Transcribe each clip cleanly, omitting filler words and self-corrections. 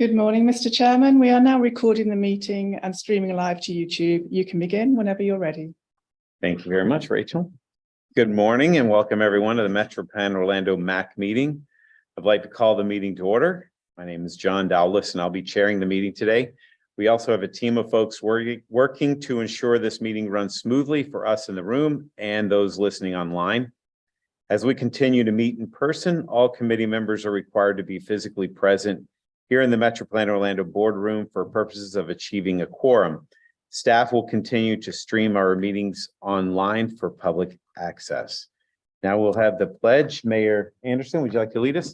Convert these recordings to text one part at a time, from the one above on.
Good morning, Mr. Chairman. We are now recording the meeting and streaming live to YouTube. You can begin whenever you're ready. Thank you very much, Rachel. Good morning and welcome everyone to the Master Plan Orlando MAC meeting. I'd like to call the meeting to order. My name is John Dowless and I'll be chairing the meeting today. We also have a team of folks working to ensure this meeting runs smoothly for us in the room and those listening online. As we continue to meet in person, all committee members are required to be physically present here in the Metro Plan Orlando boardroom for purposes of achieving a quorum. Staff will continue to stream our meetings online for public access. Now we'll have the pledge. Mayor Anderson, would you like to lead us?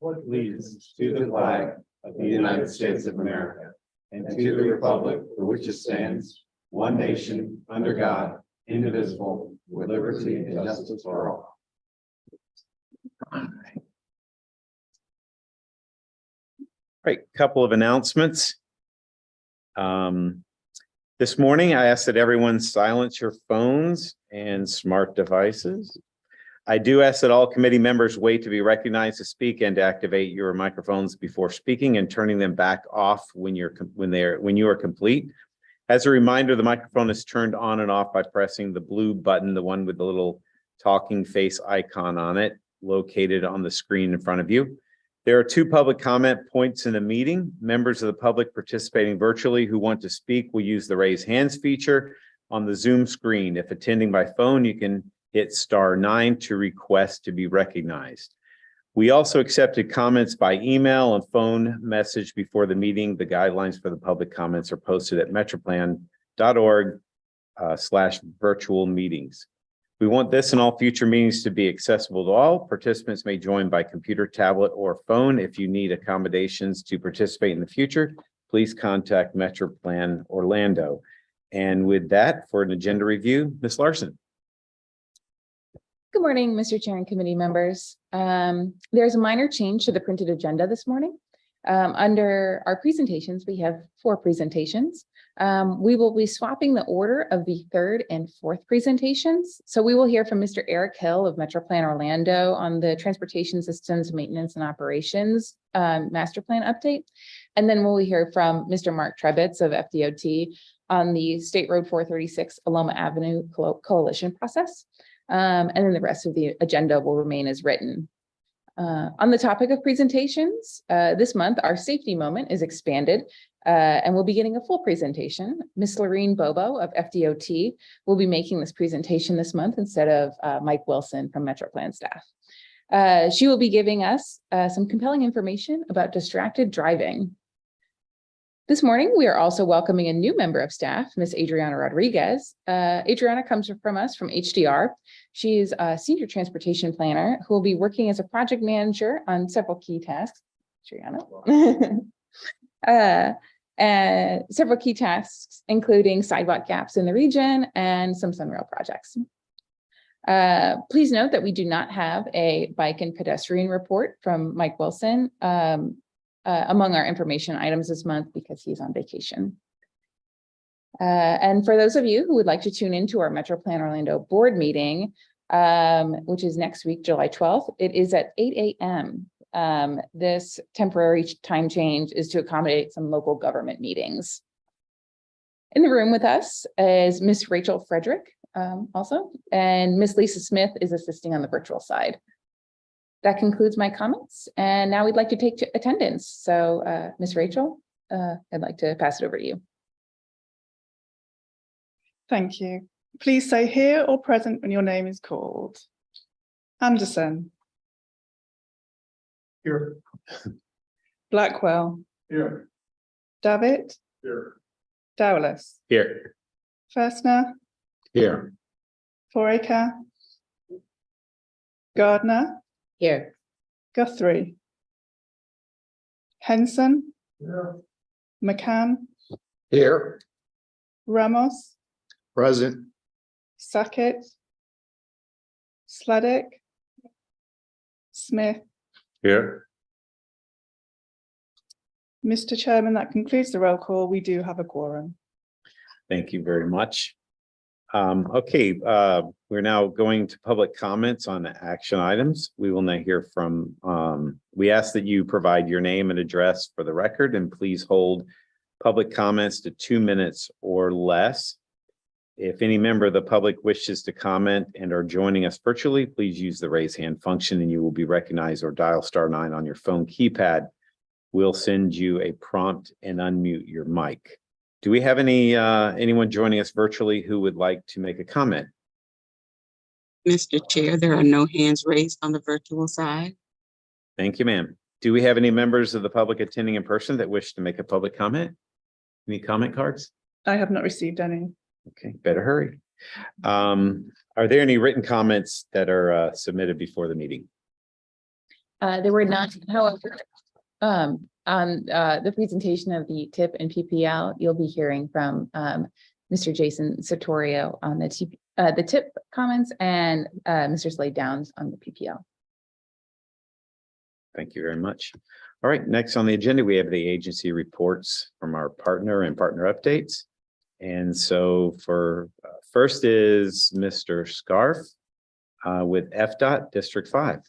Allegiance to the flag of the United States of America and to the republic for which it stands, one nation, under God, indivisible, with liberty and justice for all. Right, couple of announcements. This morning, I asked that everyone silence your phones and smart devices. I do ask that all committee members wait to be recognized to speak and to activate your microphones before speaking and turning them back off when you are complete. As a reminder, the microphone is turned on and off by pressing the blue button, the one with the little talking face icon on it, located on the screen in front of you. There are 2 public comment points in the meeting. Members of the public participating virtually who want to speak will use the raise hands feature on the Zoom screen. If attending by phone, you can hit *9 to request to be recognized. We also accepted comments by email and phone message before the meeting. The guidelines for the public comments are posted at metroplan.org/virtual meetings. We want this and all future meetings to be accessible to all. Participants may join by computer, tablet, or phone. If you need accommodations to participate in the future, please contact Metro Plan Orlando. And with that, for an agenda review, Ms. Larson. Good morning, Mr. Chair and committee members. There's a minor change to the printed agenda this morning. Under our presentations, we have 4 presentations. We will be swapping the order of the 3rd and 4th presentations. So we will hear from Mr. Eric Hill of Metro Plan Orlando on the Transportation Systems Maintenance and Operations Master Plan update. And then we'll hear from Mr. Mark Trebitz of FDOT on the State Road 436 Aloma Avenue Coalition process. And then the rest of the agenda will remain as written. On the topic of presentations, this month, our safety moment is expanded and we'll be getting a full presentation. Ms. Lorene Bobo of FDOT will be making this presentation this month instead of Mike Wilson from Metro Plan staff. She will be giving us some compelling information about distracted driving. This morning, we are also welcoming a new member of staff, Ms. Adriana Rodriguez. Adriana comes from us from HDR. She is a senior transportation planner who will be working as a project manager on several key tasks. Adriana. Several key tasks, including sidewalk gaps in the region and some Sunrail projects. Please note that we do not have a bike and pedestrian report from Mike Wilson among our information items this month because he's on vacation. And for those of you who would like to tune into our Metro Plan Orlando board meeting, which is next week, July 12th, it is at 8 a.m. This temporary time change is to accommodate some local government meetings. In the room with us is Miss Rachel Frederick also, and Miss Lisa Smith is assisting on the virtual side. That concludes my comments, and now we'd like to take attendance. So, Ms. Rachel, I'd like to pass it over to you. Thank you. Please say here or present when your name is called. Anderson. Here. Blackwell. Here. Davitt. Here. Dowless. Here. Furstner. Here. Foraker. Gardner. Here. Guthrie. Henson. Here. McCann. Here. Ramos. Present. Sackett. Sladek. Smith. Here. Mr. Chairman, that concludes the roll call. We do have a quorum. Thank you very much. Okay, we're now going to public comments on action items. We will now hear from, we ask that you provide your name and address for the record, and please hold public comments to 2 minutes or less. If any member of the public wishes to comment and are joining us virtually, please use the raise hand function and you will be recognized, or dial *9 on your phone keypad. We'll send you a prompt and unmute your mic. Do we have anyone joining us virtually who would like to make a comment? Mr. Chair, there are no hands raised on the virtual side. Thank you, ma'am. Do we have any members of the public attending in person that wish to make a public comment? Any comment cards? I have not received any. Okay, better hurry. Are there any written comments that are submitted before the meeting? There were none, however, on the presentation of the TIP and PPL, you'll be hearing from Mr. Jason Sartorio on the TIP comments and Mr. Slade Downs on the PPL. Thank you very much. All right, next on the agenda, we have the agency reports from our partner and partner updates. And so for first is Mr. Scarf with FDOT District 5.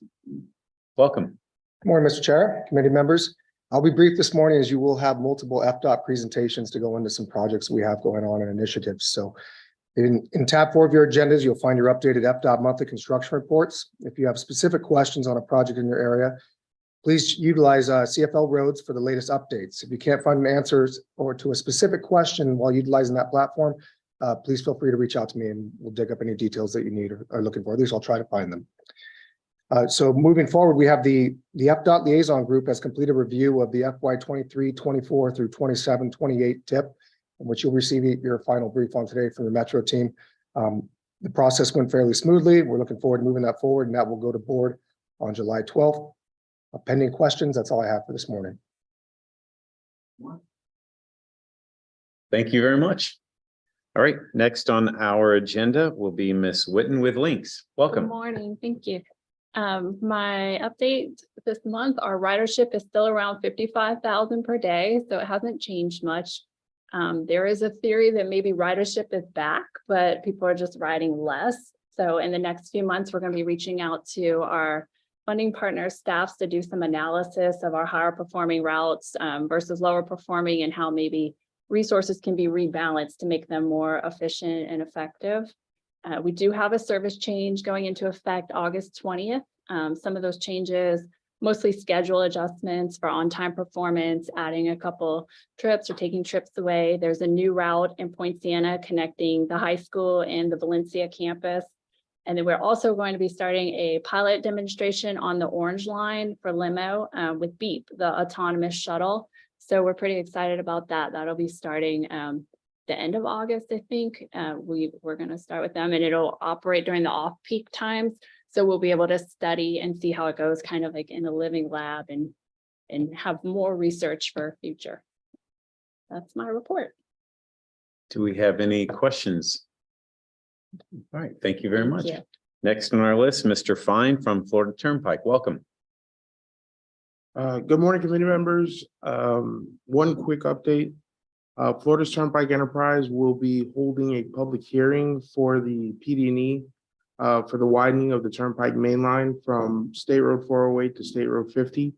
Welcome. Good morning, Mr. Chair, committee members. I'll be brief this morning as you will have multiple FDOT presentations to go into some projects we have going on and initiatives. So in tab 4 of your agendas, you'll find your updated FDOT monthly construction reports. If you have specific questions on a project in your area, please utilize CFL Roads for the latest updates. If you can't find an answer or to a specific question while utilizing that platform, please feel free to reach out to me and we'll dig up any details that you need or are looking for. At least I'll try to find them. So moving forward, we have the FDOT liaison group has completed a review of the FY 23-24 through 27-28 TIP, in which you'll receive your final brief on today from the Metro team. The process went fairly smoothly. We're looking forward to moving that forward, and that will go to board on July 12th. Pending questions, that's all I have for this morning. Thank you very much. All right, next on our agenda will be Ms. Witten with links. Welcome. Good morning, thank you. My update this month, our ridership is still around 55,000 per day, so it hasn't changed much. There is a theory that maybe ridership is back, but people are just riding less. So in the next few months, we're going to be reaching out to our funding partner staffs to do some analysis of our higher performing routes versus lower performing, and how maybe resources can be rebalanced to make them more efficient and effective. We do have a service change going into effect August 20th. Some of those changes, mostly schedule adjustments for on-time performance, adding a couple trips or taking trips away. There's a new route in Point Siena connecting the high school and the Valencia campus. And then we're also going to be starting a pilot demonstration on the Orange Line for limo with Beep, the autonomous shuttle. So we're pretty excited about that. That'll be starting the end of August, I think. We're going to start with them, and it'll operate during the off-peak times. So we'll be able to study and see how it goes, kind of like in a living lab, and have more research for future. That's my report. Do we have any questions? All right, thank you very much. you. Next on our list, Mr. Fine from Florida Turnpike. Welcome. Good morning, committee members. One quick update. Florida's Turnpike Enterprise will be holding a public hearing for the PD&E for the widening of the Turnpike main line from State Road 408 to State Road 50.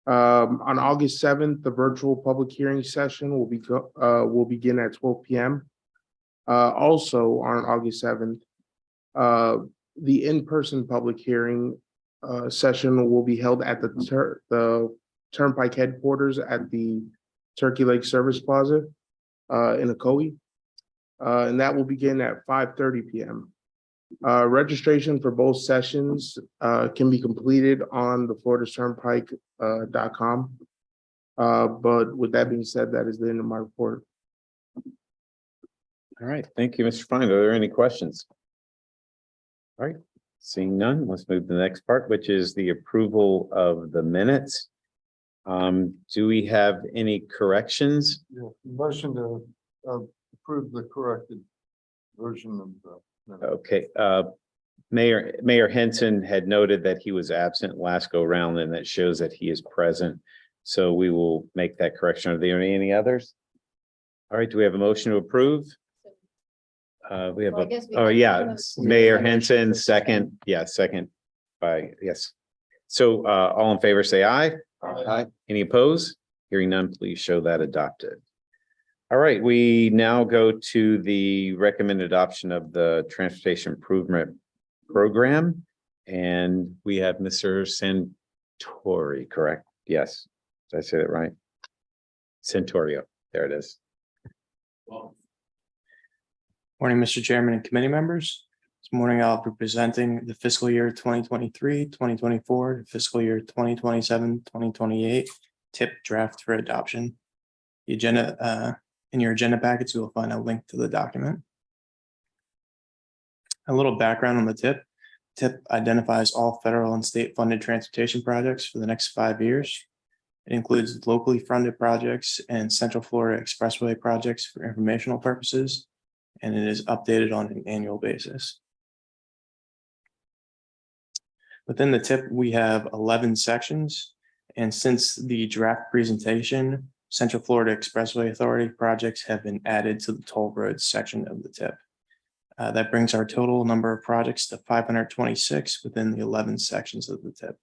On August 7th, the virtual public hearing session will begin at 12 p.m. Also on August 7th, the in-person public hearing session will be held at the Turnpike headquarters at the Turkey Lake Service Plaza in Ocoee, and that will begin at 5:30 p.m. Registration for both sessions can be completed on the FloridaTurnpike.com. But with that being said, that is the end of my report. All right, thank you, Mr. Fine. Are there any questions? All right, seeing none, let's move to the next part, which is the approval of the minutes. Do we have any corrections? Yeah, motion to approve the corrected version of the minutes. Okay, Mayor Henson had noted that he was absent last go round, and that shows that he is present. So we will make that correction. Are there any others? All right, do we have a motion to approve? We have, Well, I guess we oh, can- yeah, Mayor Henson, second, yeah, second by, yes. So all in favor, say aye. Aye. Any opposed? Hearing none, please show that adopted. All right, we now go to the recommended adoption of the Transportation Improvement Program. And we have Mr. Santori, correct? Yes. Did I say that right? Santorio, there it is. Morning, Mr. Chairman and committee members. This morning I'll be presenting the fiscal year 2023, 2024, fiscal year 2027, 2028 TIP draft for adoption. The agenda, in your agenda packets, you will find a link to the document. A little background on the TIP. TIP identifies all federal and state funded transportation projects for the next 5 years. It includes locally funded projects and Central Florida Expressway projects for informational purposes, and it is updated on an annual basis. Within the TIP, we have 11 sections, and since the draft presentation, Central Florida Expressway Authority projects have been added to the toll roads section of the TIP. That brings our total number of projects to 526 within the 11 sections of the TIP.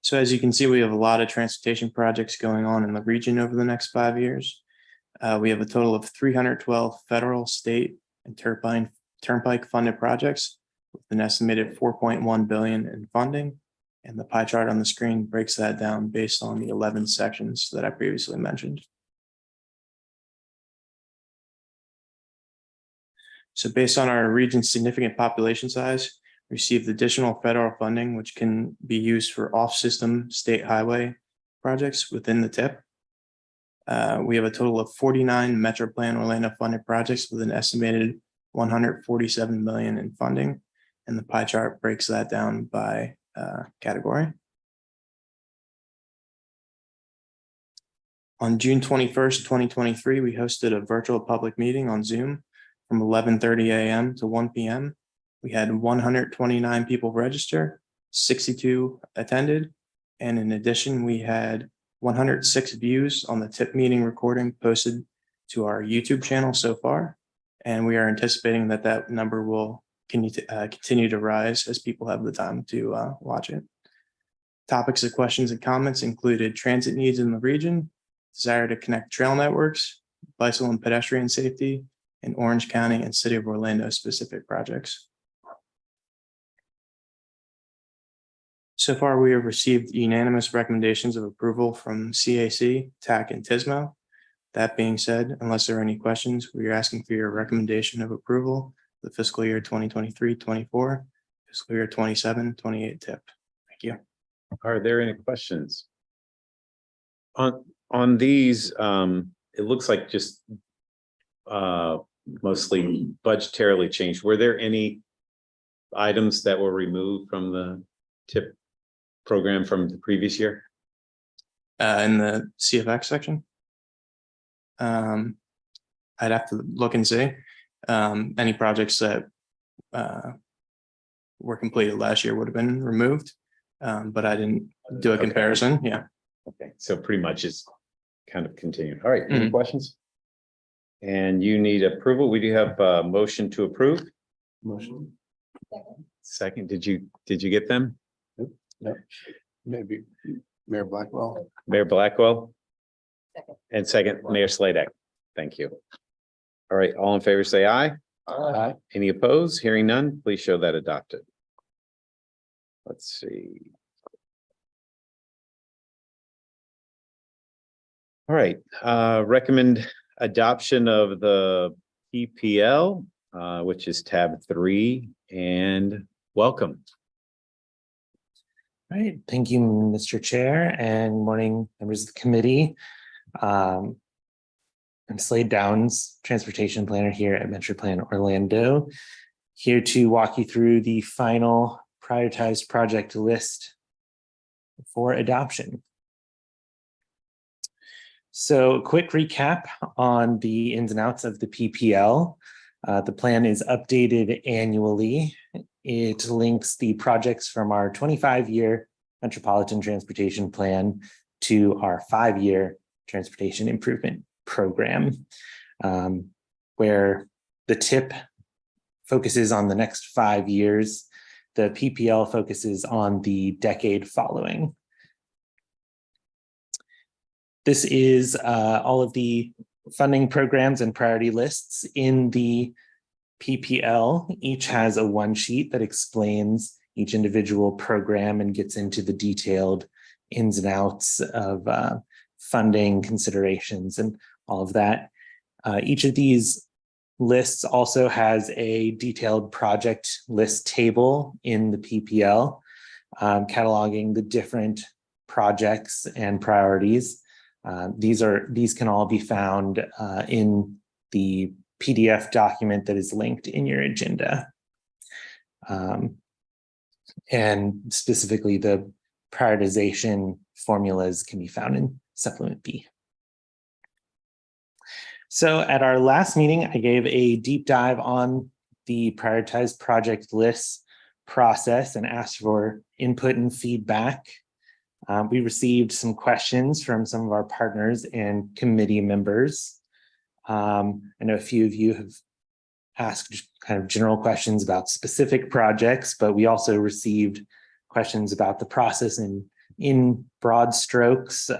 So as you can see, we have a lot of transportation projects going on in the region over the next 5 years. We have a total of 312 federal, state, and turnpike funded projects with an estimated 4.1 billion in funding. And the pie chart on the screen breaks that down based on the 11 sections that I previously mentioned. So based on our region's significant population size, we received additional federal funding, which can be used for off-system state highway projects within the TIP. We have a total of 49 Metro Plan Orlando funded projects with an estimated 147 million in funding, and the pie chart breaks that down by category. On June 21st, 2023, we hosted a virtual public meeting on Zoom from 11:30 a.m. to 1 p.m. We had 129 people register, 62 attended, and in addition, we had 106 views on the TIP meeting recording posted to our YouTube channel so far, and we are anticipating that that number will continue to rise as people have the time to watch it. Topics of questions and comments included transit needs in the region, desire to connect trail networks, bicycle and pedestrian safety, and Orange County and City of Orlando specific projects. So far, we have received unanimous recommendations of approval from CAC, TAC, and TSM&O. That being said, unless there are any questions, we are asking for your recommendation of approval the fiscal year 2023-24, fiscal year 27-28 TIP. Thank you. Are there any questions? On these, it looks like just mostly budgetarily changed. Were there any items that were removed from the TIP program from the previous year? In the CFX section, I'd have to look and see. Any projects that were completed last year would have been removed, but I didn't do a comparison. Yeah. Okay, so pretty much it's kind of continued. All right, any Mhm. questions? And you need approval. We do have a motion to approve. Motion. Second, did you get them? No. Maybe Mayor Blackwell. Mayor Blackwell? Second. And second, Mayor Sladek. Thank you. All right, all in favor, say aye. Aye. Any opposed? Hearing none, please show that adopted. Let's see. All right, recommend adoption of the PPL, which is tab 3, and welcome. All right, thank you, Mr. Chair, and morning members of the committee. I'm Slade Downs, transportation planner here at Metro Plan Orlando, here to walk you through the final prioritized project list for adoption. So quick recap on the ins and outs of the PPL. The plan is updated annually. It links the projects from our 25-year Metropolitan Transportation Plan to our 5-year Transportation Improvement program, where the TIP focuses on the next 5 years. The PPL focuses on the decade following. This is all of the funding programs and priority lists in the PPL. Each has a one sheet that explains each individual program and gets into the detailed ins and outs of funding considerations and all of that. Each of these lists also has a detailed project list table in the PPL, cataloging the different projects and priorities. These can all be found in the PDF document that is linked in your agenda. And specifically, the prioritization formulas can be found in supplement B. So at our last meeting, I gave a deep dive on the prioritized project lists process and asked for input and feedback. We received some questions from some of our partners and committee members. I know a few of you have asked kind of general questions about specific projects, but we also received questions about the process in broad strokes,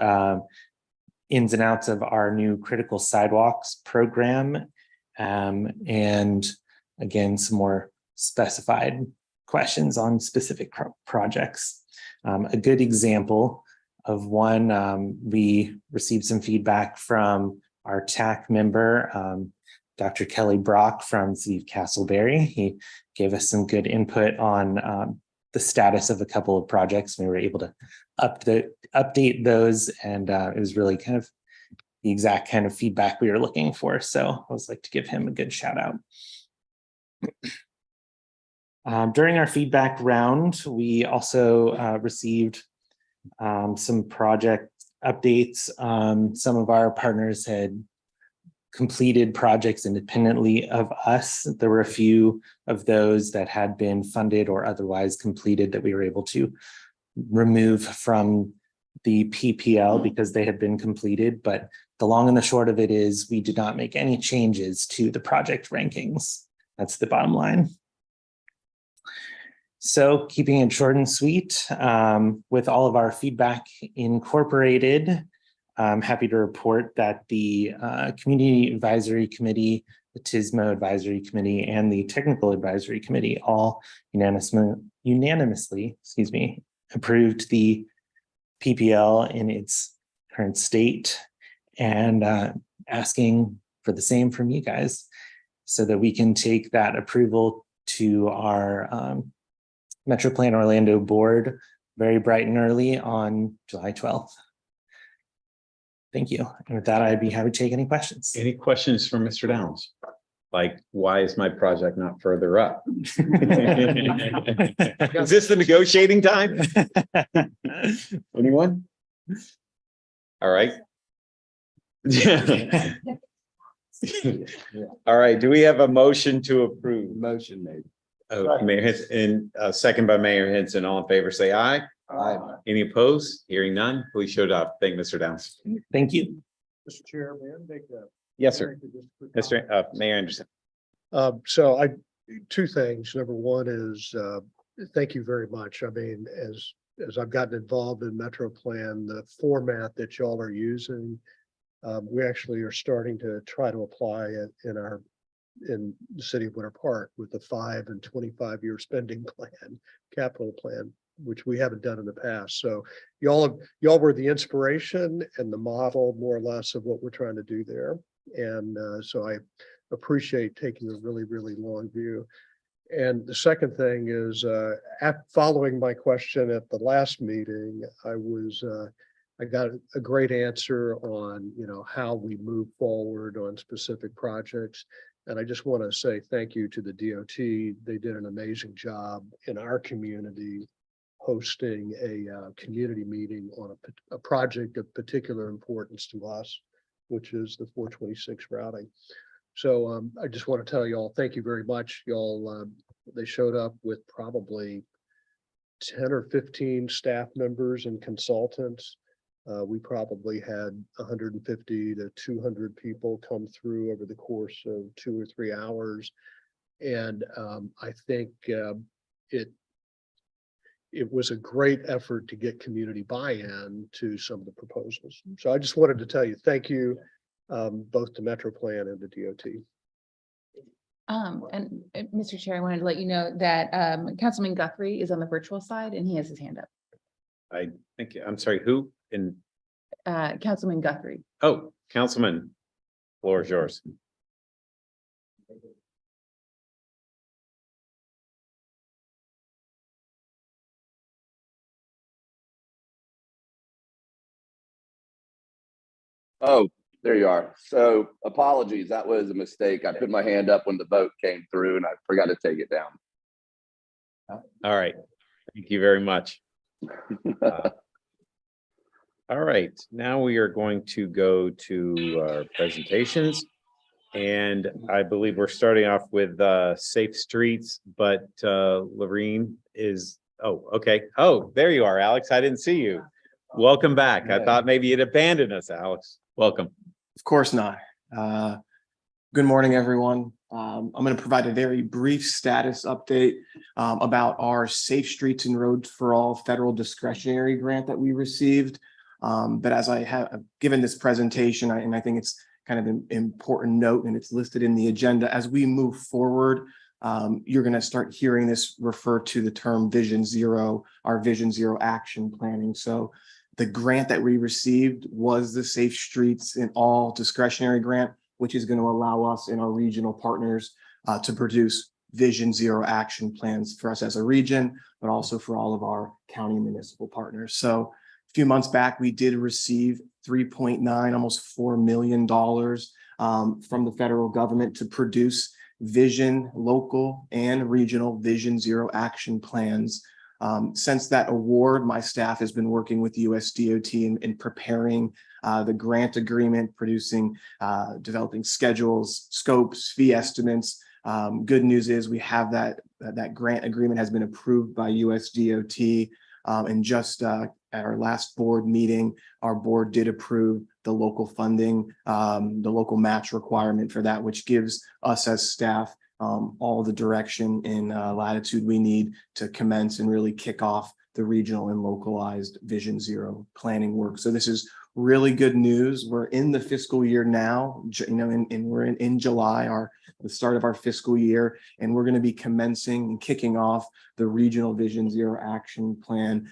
ins and outs of our new critical sidewalks program, and again, some more specified questions on specific projects. A good example of one, we received some feedback from our TAC member, Dr. Kelly Brock from City of Castleberry. He gave us some good input on the status of a couple of projects. We were able to update those, and it was really kind of the exact kind of feedback we were looking for. So I always like to give him a good shout out. During our feedback round, we also received some project updates. Some of our partners had completed projects independently of us. There were a few of those that had been funded or otherwise completed that we were able to remove from the PPL because they had been completed. But the long and the short of it is we did not make any changes to the project rankings. That's the bottom line. So keeping it short and sweet, with all of our feedback incorporated, I'm happy to report that the Community Advisory Committee, the TSM&O Advisory Committee, and the Technical Advisory Committee all unanimously, approved the PPL in its current state, and asking for the same from you guys so that we can take that approval to our Metro Plan Orlando board very bright and early on July 12th. Thank you. And with that, I'd be happy to take any questions. Any questions from Mr. Downs? Like, why is my project not further up? Is this the negotiating time? Anyone? All right. All right. Do we have a motion to approve? Motion made. Oh, Mayor Henson, and second by Mayor Henson. All in favor, say aye. Aye. Any opposed? Hearing none, please show up. Thank Mr. Downs. Thank you. Mr. Chair, may I make a? Yes, sir. Just a quick comment? Mayor Anderson. So two things. Number one is, thank you very much. I mean, as I've gotten involved in Metro Plan, the format that y'all are using, we actually are starting to try to apply it in the city of Winter Park with the 5 and 25-year spending plan, capital plan, which we haven't done in the past. So y'all were the inspiration and the model, more or less, of what we're trying to do there. And so I appreciate taking a really, really long view. And the second thing is, following my question at the last meeting, I got a great answer on, how we move forward on specific projects. And I just want to say thank you to the DOT. They did an amazing job in our community hosting a community meeting on a project of particular importance to us, which is the 426 routing. So I just want to tell y'all, thank you very much. Y'all, they showed up with probably 10 or 15 staff members and consultants. We probably had 150 to 200 people come through over the course of 2 or 3 hours. And I think it was a great effort to get community buy-in to some of the proposals. So I just wanted to tell you, thank you, both to Metro Plan and to DOT. And Mr. Chair, I wanted to let you know that Councilman Guthrie is on the virtual side and he has his hand up. I think, I'm sorry, who? And, Councilman Guthrie. oh, Councilman, floor is yours. Oh, there you are. So apologies, that was a mistake. I put my hand up when the vote came through and I forgot to take it down. All right. Thank you very much. All right, now we are going to go to our presentations. And I believe we're starting off with Safe Streets, but Lorene is, oh, okay. Oh, there you are, Alex. I didn't see you. Welcome back. I thought maybe you'd abandoned us, Alex. Welcome. Of course not. Good morning, everyone. I'm going to provide a very brief status update about our Safe Streets and Roads for All federal discretionary grant that we received. But as I have given this presentation, and I think it's kind of an important note, and it's listed in the agenda, as we move forward, you're going to start hearing this refer to the term Vision Zero, our Vision Zero action planning. So the grant that we received was the Safe Streets and All discretionary grant, which is going to allow us and our regional partners to produce Vision Zero action plans for us as a region, but also for all of our county and municipal partners. So a few months back, we did receive $3.9, almost $4 million from the federal government to produce local and regional Vision Zero action plans. Since that award, my staff has been working with US DOT in preparing the grant agreement, developing schedules, scopes, fee estimates. Good news is we have that grant agreement has been approved by US DOT. And just at our last board meeting, our board did approve the local funding, the local match requirement for that, which gives us as staff all the direction and latitude we need to commence and really kick off the regional and localized Vision Zero planning work. So this is really good news. We're in the fiscal year now, and we're in July, the start of our fiscal year, and we're going to be commencing and kicking off the regional Vision Zero action plan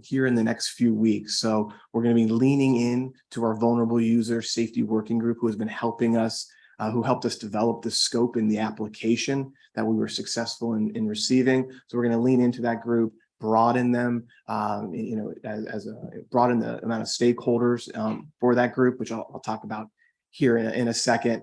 here in the next few weeks. So we're going to be leaning in to our vulnerable user safety working group, who has been helping us, who helped us develop the scope in the application that we were successful in receiving. So we're going to lean into that group, broaden them, broaden the amount of stakeholders for that group, which I'll talk about here in a second.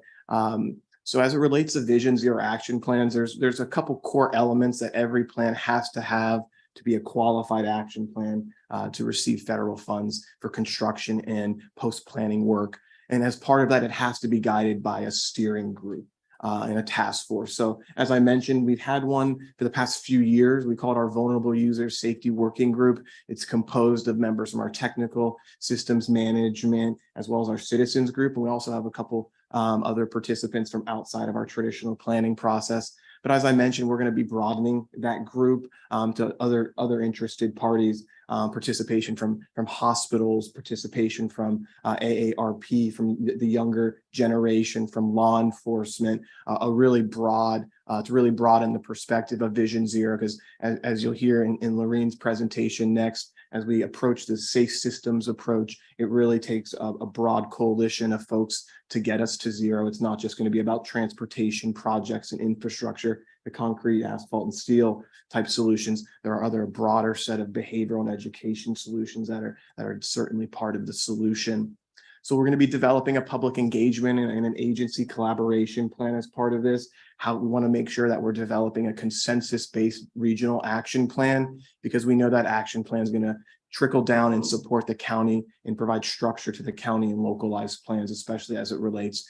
So as it relates to Vision Zero action plans, there's a couple core elements that every plan has to have to be a qualified action plan to receive federal funds for construction and post-planning work. And as part of that, it has to be guided by a steering group and a task force. So as I mentioned, we've had one for the past few years. We call it our Vulnerable User Safety Working Group. It's composed of members from our technical systems management, as well as our citizens group. And we also have a couple other participants from outside of our traditional planning process. But as I mentioned, we're going to be broadening that group to other interested parties, participation from hospitals, participation from AARP, from the younger generation, from law enforcement, to really broaden the perspective of Vision Zero. Because as you'll hear in Lorene's presentation next, as we approach the safe systems approach, it really takes a broad coalition of folks to get us to zero. It's not just going to be about transportation projects and infrastructure, the concrete, asphalt, and steel type solutions. There are other broader set of behavioral and education solutions that are certainly part of the solution. So we're going to be developing a public engagement and an agency collaboration plan as part of this. How we want to make sure that we're developing a consensus-based regional action plan, because we know that action plan is going to trickle down and support the county and provide structure to the county and localized plans, especially as it relates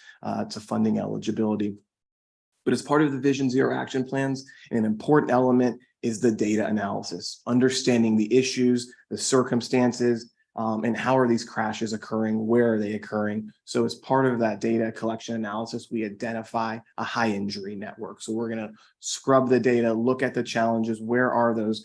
to funding eligibility. But as part of the Vision Zero action plans, an important element is the data analysis, understanding the issues, the circumstances, and how are these crashes occurring? Where are they occurring? So as part of that data collection analysis, we identify a high injury network. So we're going to scrub the data, look at the challenges. Where are those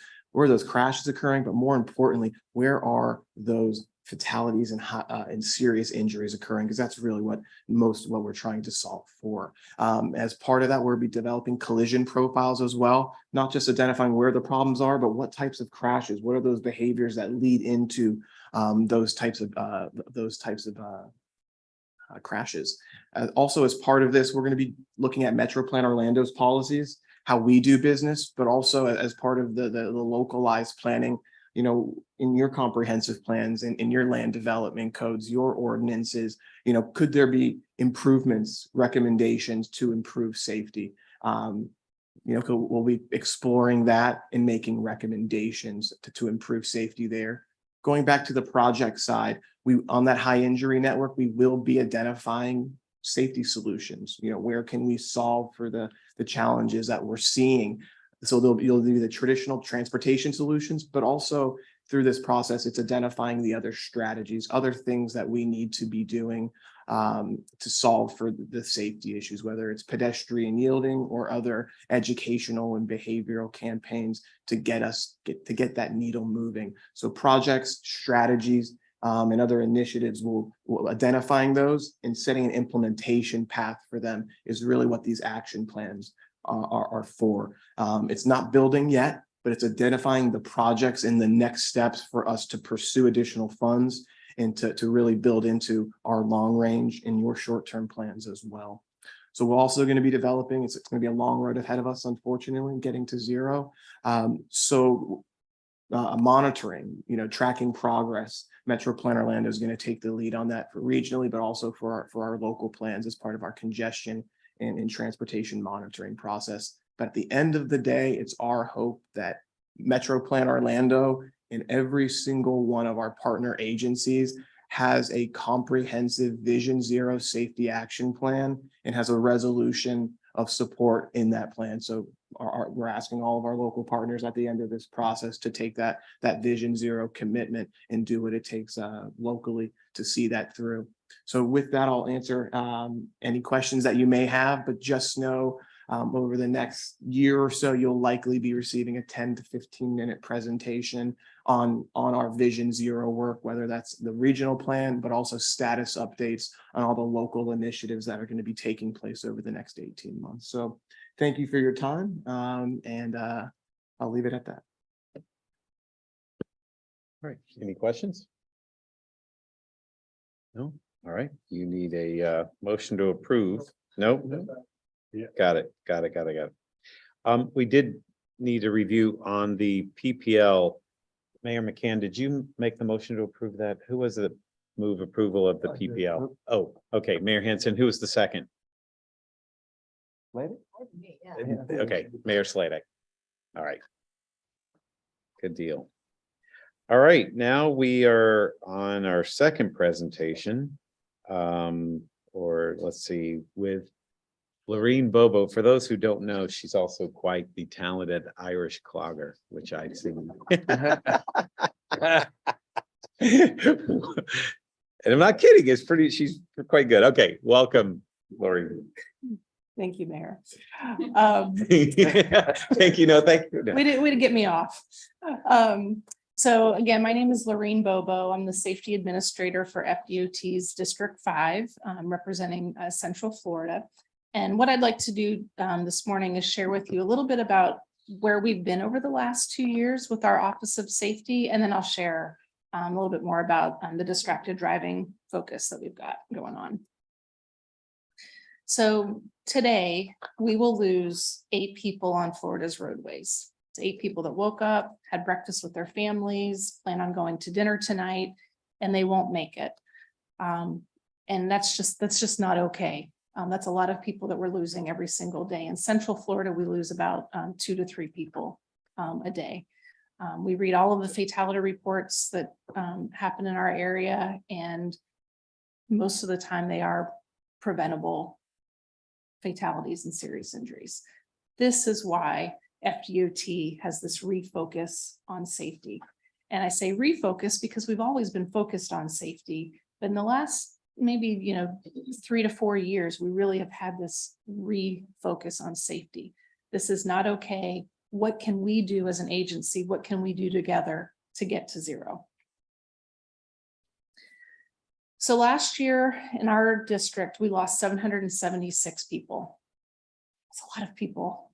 crashes occurring? But more importantly, where are those fatalities and serious injuries occurring? Because that's really what we're trying to solve for. As part of that, we'll be developing collision profiles as well, not just identifying where the problems are, but what types of crashes, what are those behaviors that lead into those types of crashes. Also, as part of this, we're going to be looking at Metro Plan Orlando's policies, how we do business, but also as part of the localized planning. You know, in your comprehensive plans and in your land development codes, your ordinances, you know, could there be improvements, recommendations to improve safety? You know, we'll be exploring that and making recommendations to improve safety there. Going back to the project side, on that high injury network, we will be identifying safety solutions. You know, where can we solve for the challenges that we're seeing? So you'll do the traditional transportation solutions, but also through this process, it's identifying the other strategies, other things that we need to be doing to solve for the safety issues, whether it's pedestrian yielding or other educational and behavioral campaigns to get that needle moving. So projects, strategies, and other initiatives will identifying those and setting an implementation path for them is really what these action plans are for. It's not building yet, but it's identifying the projects and the next steps for us to pursue additional funds and to really build into our long range and your short-term plans as well. So we're also going to be developing, it's going to be a long road ahead of us, unfortunately, getting to zero. Monitoring, you know, tracking progress. Metro Plan Orlando is going to take the lead on that for regionally, but also for our local plans as part of our congestion and transportation monitoring process. But at the end of the day, it's our hope that Metro Plan Orlando and every single one of our partner agencies has a comprehensive Vision Zero safety action plan and has a resolution of support in that plan. So we're asking all of our local partners at the end of this process to take that Vision Zero commitment and do what it takes locally to see that through. So with that, I'll answer any questions that you may have, but just know over the next year or so, you'll likely be receiving a 10 to 15 minute presentation on our Vision Zero work, whether that's the regional plan, but also status updates on all the local initiatives that are going to be taking place over the next 18 months. So thank you for your time, and I'll leave it at that. All right, any questions? No? All right, you need a motion to approve. No? Yeah. Got it. We did need a review on the PPL. Mayor McCann, did you make the motion to approve that? Who was the move approval of the PPL? Oh, okay, Mayor Hanson, who was the second? Okay, Mayor Sladek. All right. Good deal. All right, now we are on our second presentation. Or let's see, with Lorene Bobo. For those who don't know, she's also quite the talented Irish clogger, which I've seen. And I'm not kidding, she's quite good. Okay, welcome, Lorene. Thank you, Mayor. Thank you. No, thank you. No. Way to get me off. So again, my name is Lorene Bobo. I'm the safety administrator for FDOT's District 5, representing Central Florida. And what I'd like to do this morning is share with you a little bit about where we've been over the last 2 years with our Office of Safety, and then I'll share a little bit more about the distracted driving focus that we've got going on. So today we will lose 8 people on Florida's roadways. It's 8 people that woke up, had breakfast with their families, plan on going to dinner tonight, and they won't make it. And that's just not okay. That's a lot of people that we're losing every single day. In Central Florida, we lose about 2 to 3 people a day. We read all of the fatality reports that happen in our area, and most of the time they are preventable fatalities and serious injuries. This is why FDOT has this refocus on safety. And I say refocus because we've always been focused on safety, but in the last maybe 3 to 4 years, we really have had this refocus on safety. This is not okay. What can we do as an agency? What can we do together to get to zero? So last year in our district, we lost 776 people. That's a lot of people.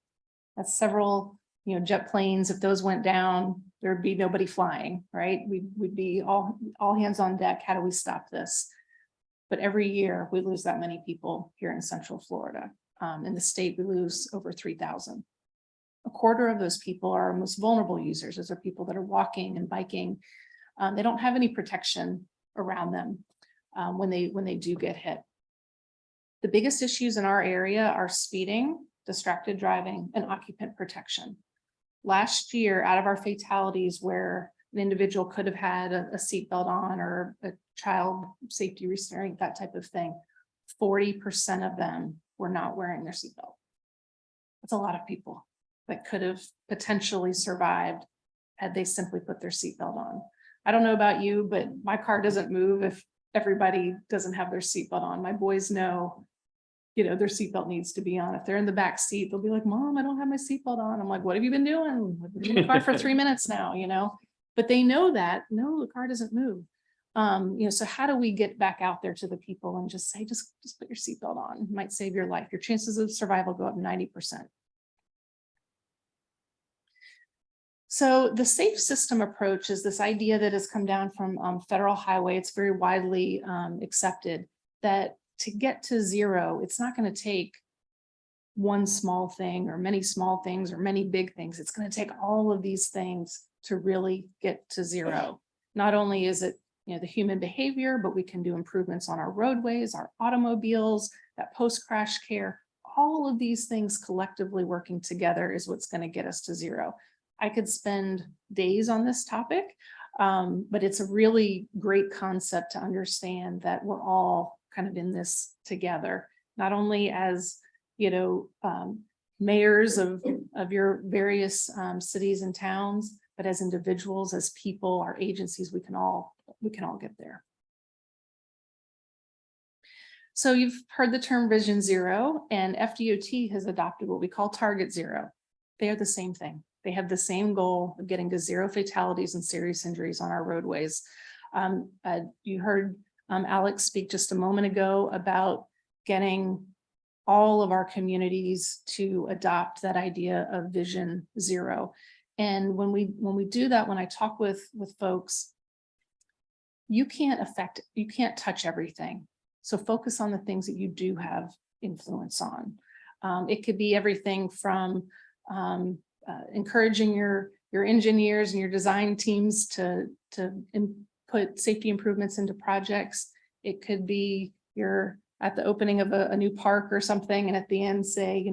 That's several, jet planes. If those went down, there'd be nobody flying, right? We'd be all hands on deck. How do we stop this? But every year we lose that many people here in Central Florida. In the state, we lose over 3,000. A quarter of those people are our most vulnerable users. Those are people that are walking and biking. They don't have any protection around them when they do get hit. The biggest issues in our area are speeding, distracted driving, and occupant protection. Last year, out of our fatalities where an individual could have had a seatbelt on or a child safety restraint, that type of thing, 40% of them were not wearing their seatbelt. That's a lot of people that could have potentially survived had they simply put their seatbelt on. I don't know about you, but my car doesn't move if everybody doesn't have their seatbelt on. My boys know, their seatbelt needs to be on. If they're in the back seat, they'll be like, Mom, I don't have my seatbelt on. I'm like, what have you been doing? I've been in the car for 3 minutes now, but they know that, no, the car doesn't move. So how do we get back out there to the people and just say, just put your seatbelt on? It might save your life. Your chances of survival go up 90%. So the safe system approach is this idea that has come down from federal highway. It's very widely accepted that to get to zero, it's not going to take one small thing or many small things or many big things. It's going to take all of these things to really get to zero. Not only is it the human behavior, but we can do improvements on our roadways, our automobiles, that post-crash care. All of these things collectively working together is what's going to get us to zero. I could spend days on this topic, but it's a really great concept to understand that we're all kind of in this together, not only as, mayors of your various cities and towns, but as individuals, as people, our agencies, we can all get there. So you've heard the term Vision Zero, and FDOT has adopted what we call Target Zero. They are the same thing. They have the same goal of getting to zero fatalities and serious injuries on our roadways. You heard Alex speak just a moment ago about getting all of our communities to adopt that idea of Vision Zero. And when we do that, when I talk with folks, you can't touch everything. So focus on the things that you do have influence on. It could be everything from encouraging your engineers and your design teams to put safety improvements into projects. It could be you're at the opening of a new park or something, and at the end say,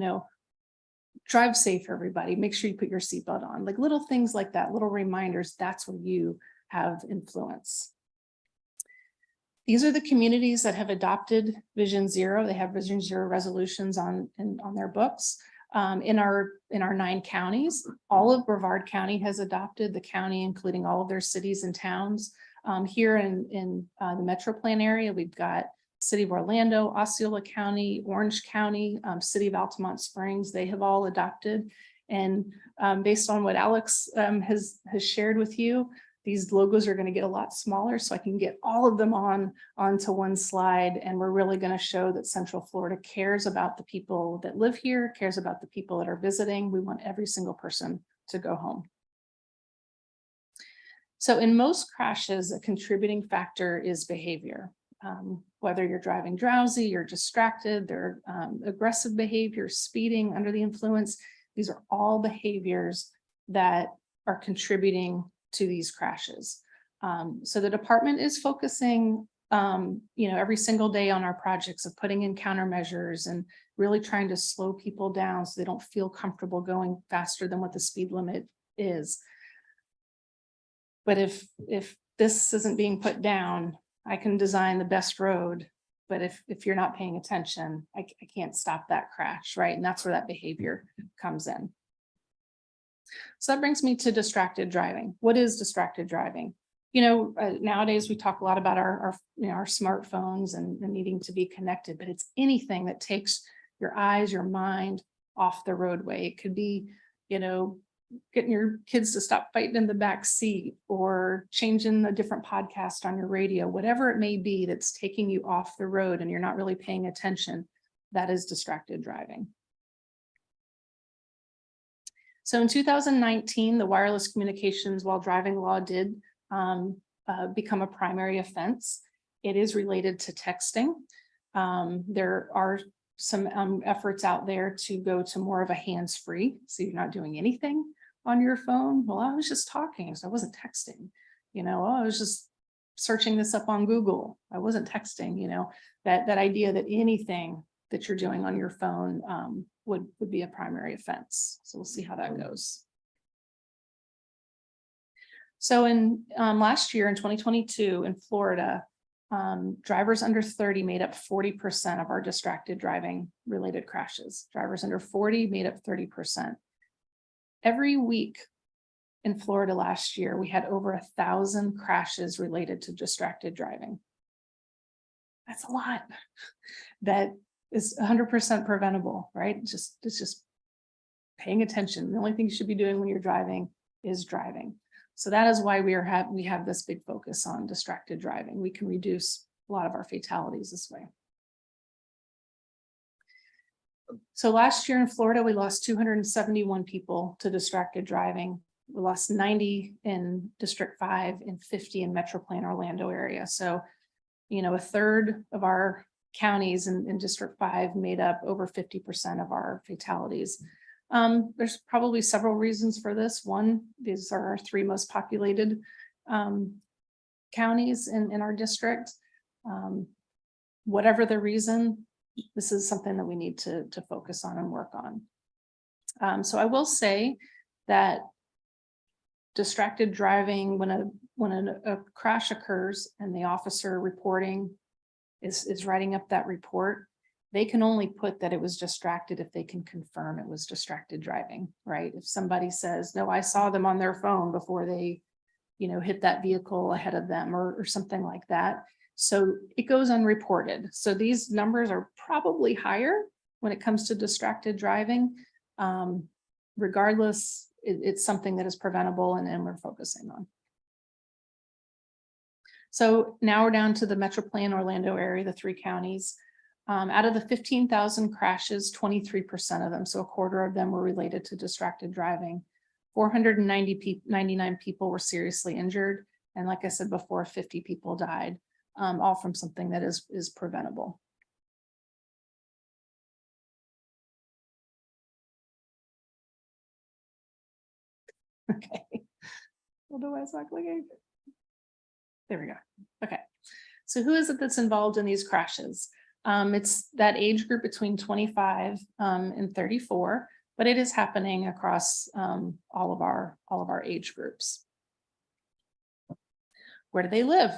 drive safe, everybody. Make sure you put your seatbelt on. Like little things like that, little reminders. That's where you have influence. These are the communities that have adopted Vision Zero. They have Vision Zero resolutions on their books. In our 9 counties, all of Brevard County has adopted, the county including all of their cities and towns. Here in the Metro Plan area, we've got City of Orlando, Osceola County, Orange County, City of Altamont Springs. They have all adopted. And based on what Alex has shared with you, these logos are going to get a lot smaller, so I can get all of them onto one slide. And we're really going to show that Central Florida cares about the people that live here, cares about the people that are visiting. We want every single person to go home. So in most crashes, a contributing factor is behavior. Whether you're driving drowsy, you're distracted, they're aggressive behavior, speeding, under the influence, these are all behaviors that are contributing to these crashes. So the department is focusing, every single day on our projects of putting in countermeasures and really trying to slow people down so they don't feel comfortable going faster than what the speed limit is. But if this isn't being put down, I can design the best road, but if you're not paying attention, I can't stop that crash, right? And that's where that behavior comes in. So that brings me to distracted driving. What is distracted driving? Nowadays we talk a lot about our smartphones and needing to be connected, but it's anything that takes your eyes, your mind off the roadway. It could be, getting your kids to stop fighting in the back seat or changing a different podcast on your radio, whatever it may be that's taking you off the road and you're not really paying attention. That is distracted driving. So in 2019, the wireless communications while driving law did become a primary offense. It is related to texting. There are some efforts out there to go to more of a hands-free, so you're not doing anything on your phone. Well, I was just talking, so I wasn't texting. I was just searching this up on Google. I wasn't texting. That idea that anything that you're doing on your phone would be a primary offense. So we'll see how that goes. So in last year in 2022 in Florida, drivers under 30 made up 40% of our distracted driving related crashes. Drivers under 40 made up 30%. Every week in Florida last year, we had over 1,000 crashes related to distracted driving. That's a lot. That is 100% preventable, right? It's just paying attention. The only thing you should be doing when you're driving is driving. So that is why we have this big focus on distracted driving. We can reduce a lot of our fatalities this way. So last year in Florida, we lost 271 people to distracted driving. We lost 90 in District 5 and 50 in Metro Plan Orlando area. So, a third of our counties in District 5 made up over 50% of our fatalities. There's probably several reasons for this. One, these are our 3 most populated counties in our district. Whatever the reason, this is something that we need to focus on and work on. So I will say that distracted driving, when a crash occurs and the officer reporting is writing up that report, they can only put that it was distracted if they can confirm it was distracted driving, right? If somebody says, no, I saw them on their phone before they, hit that vehicle ahead of them or something like that. So it goes unreported. So these numbers are probably higher when it comes to distracted driving. Regardless, it's something that is preventable and we're focusing on. So now we're down to the Metro Plan Orlando area, the 3 counties. Out of the 15,000 crashes, 23% of them, so a quarter of them were related to distracted driving. 499 people were seriously injured. And like I said before, 50 people died, all from something that is preventable. Okay. What do I start clicking? There we go. Okay. So who is it that's involved in these crashes? It's that age group between 25 and 34, but it is happening across all of our age groups. Where do they live?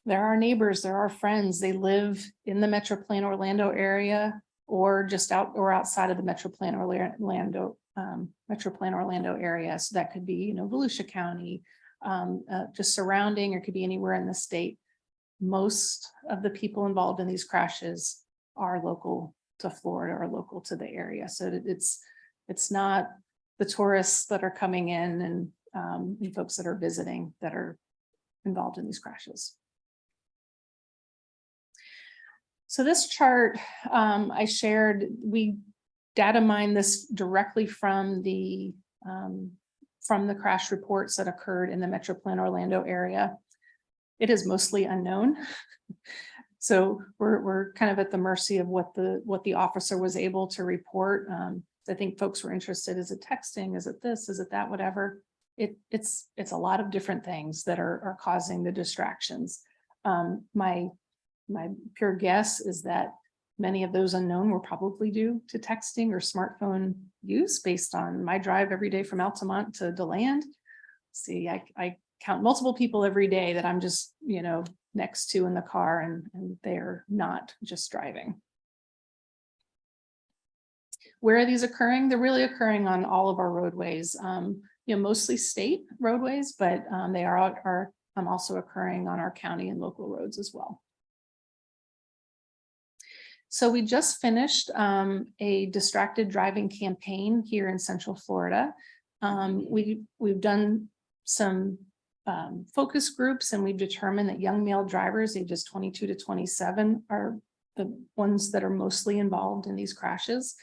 They're our neighbors, they're our friends. They live in the Metro Plan Orlando area or just outside of the Metro Plan Orlando area. So that could be, Volusia County, just surrounding, or it could be anywhere in the state. Most of the people involved in these crashes are local to Florida or local to the area. So it's not the tourists that are coming in and folks that are visiting that are involved in these crashes. So this chart I shared, we data mined this directly from the crash reports that occurred in the Metro Plan Orlando area. It is mostly unknown. So we're kind of at the mercy of what the officer was able to report. I think folks were interested. Is it texting? Is it this? Is it that? Whatever. It's a lot of different things that are causing the distractions. My pure guess is that many of those unknown were probably due to texting or smartphone use based on my drive every day from Altamont to DeLand. See, I count multiple people every day that I'm just, next to in the car and they're not just driving. where are these occurring? They're really occurring on all of our roadways, mostly state roadways, but they are also occurring on our county and local roads as well. So we just finished a distracted driving campaign here in Central Florida. We've done some focus groups, and we've determined that young male drivers ages 22 to 27 are the ones that are mostly involved in these crashes.